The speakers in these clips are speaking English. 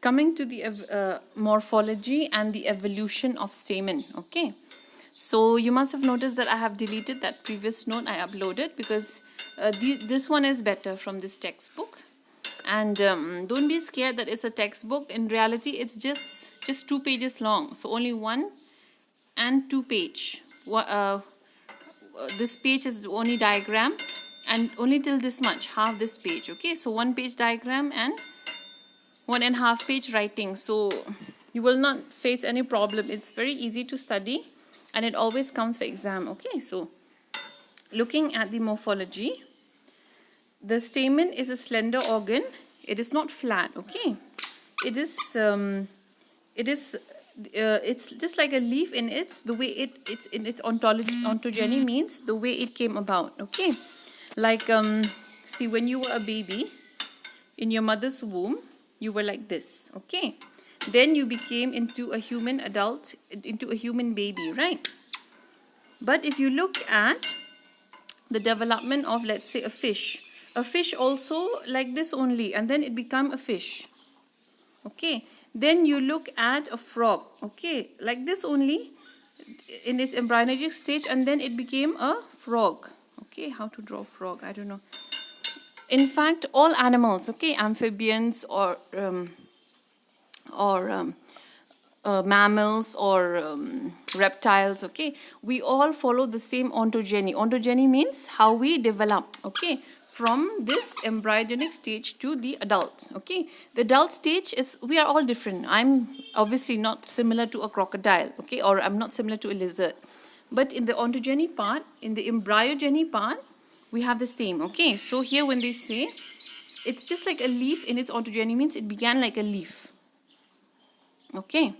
coming to the morphology and the evolution of stamen. Okay, so you must have noticed that I have deleted that previous note I uploaded because this one is better from this textbook. And don't be scared that it's a textbook. In reality, it's just 2 pages long. So only 1 and 2 page. This page is the only diagram, and only till this much, half this page. Okay, so 1 page diagram and 1.5 page writing. So you will not face any problem. It's very easy to study, and it always comes for exam. Okay, so looking at the morphology, the stamen is a slender organ. It is not flat. Okay, it's just like a leaf in the way it's in its ontogeny, means the way it came about. Okay, like see, when you were a baby in your mother's womb, you were like this. Okay, then you became into a human adult, into a human baby, right? But if you look at the development of, let's say, a fish also like this only, and then it become a fish. Okay, then you look at a frog. Okay, like this only in its embryonic stage, and then it became a frog. Okay, how to draw frog, I don't know. In fact, all animals, okay, amphibians or mammals or reptiles, okay, we all follow the same ontogeny. Ontogeny means how we develop, okay, from this embryonic stage to the adult. Okay, the adult stage is, we are all different. I'm obviously not similar to a crocodile, okay, or I'm not similar to a lizard, but in the ontogeny part, in the embryogeny part, we have the same. Okay, so here when they say it's just like a leaf in its ontogeny, means it began like a leaf. Okay,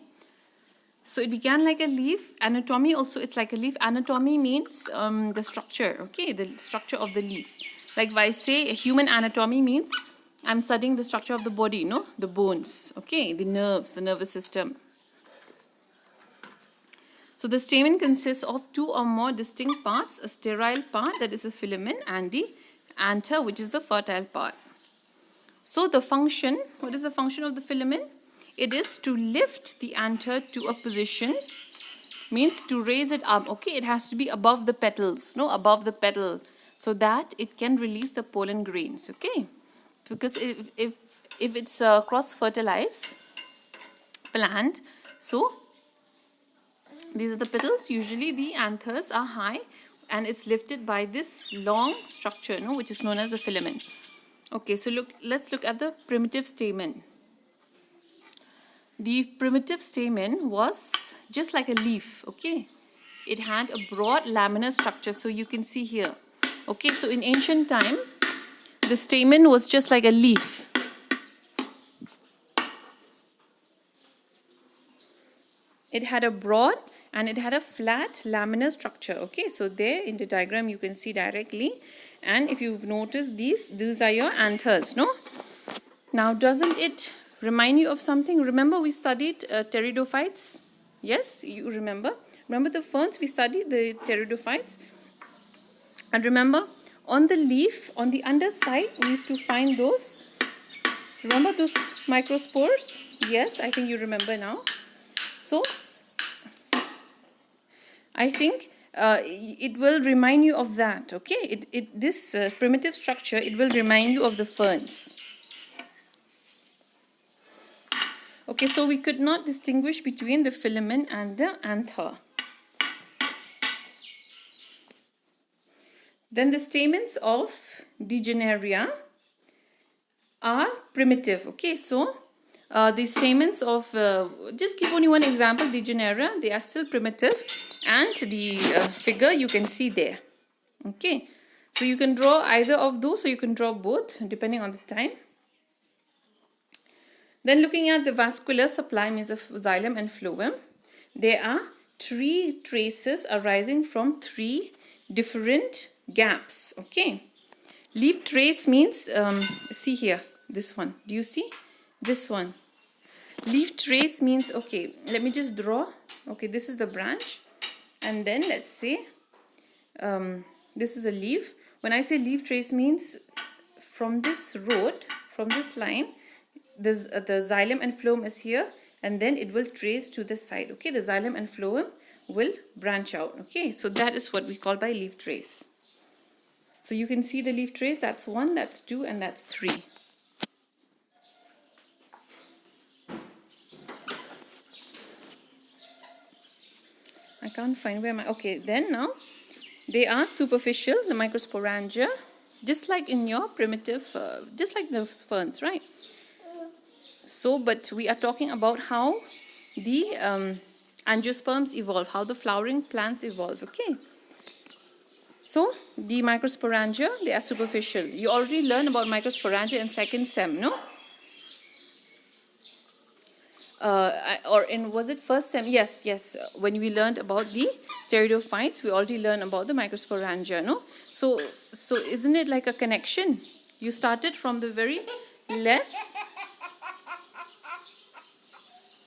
so it began like a leaf. Anatomy also, it's like a leaf. Anatomy means the structure, okay, the structure of the leaf. Like if I say a human anatomy, means I'm studying the structure of the body, no, the bones, okay, the nerves, the nervous system. So the stamen consists of 2 or more distinct parts: a sterile part, that is the filament, and the anther, which is the fertile part. So the function, what is the function of the filament? It is to lift the anther to a position, means to raise it up. Okay, it has to be above the petals, no, above the petal, so that it can release the pollen grains. Okay, because if it's a cross-fertilized plant, so these are the petals. Usually the anthers are high, and it's lifted by this long structure, no, which is known as a filament. Okay, so let's look at the primitive stamen. The primitive stamen was just like a leaf. Okay, it had a broad laminar structure, so you can see here. Okay, so in ancient time, the stamen was just like a leaf. It had a broad and it had a flat laminar structure. Okay, so there in the diagram you can see directly, and if you've noticed, these are your anthers, no? Now, doesn't it remind you of something? Remember we studied pteridophytes? Yes, you remember the ferns, we studied the pteridophytes. And remember, on the leaf, on the underside, we used to find those, remember those microspores? Yes, I think you remember now. So I think it will remind you of that. Okay, this primitive structure, it will remind you of the ferns. Okay, so we could not distinguish between the filament and the anther. Then the stamens of Degeneria are primitive. Okay, so the stamens of, just give only one example, Degeneria, they are still primitive, and the figure you can see there. Okay, so you can draw either of those, or you can draw both depending on the time. Then looking at the vascular supply, means of xylem and phloem, there are 3 traces arising from 3 different gaps. Okay, leaf trace means, see here, this one, do you see this one? Leaf trace means, okay, let me just draw. Okay, this is the branch, and then let's say this is a leaf. When I say leaf trace, means from this road, from this line, this the xylem and phloem is here, and then it will trace to the side. Okay, the xylem and phloem will branch out. Okay, so that is what we call by leaf trace. So you can see the leaf trace. That's 1, that's 2, and that's 3. I can't find where my... Okay, then now they are superficial, the microsporangia, just like in your primitive, just like the ferns, right? So, but we are talking about how the angiosperms evolve, how the flowering plants evolve, okay? So, the microsporangia, they are superficial. You already learned about microsporangia in second sem, no? Was it first sem? Yes. When we learned about the pteridophytes, we already learned about the microsporangia, no? So isn't it like a connection? You started from the very less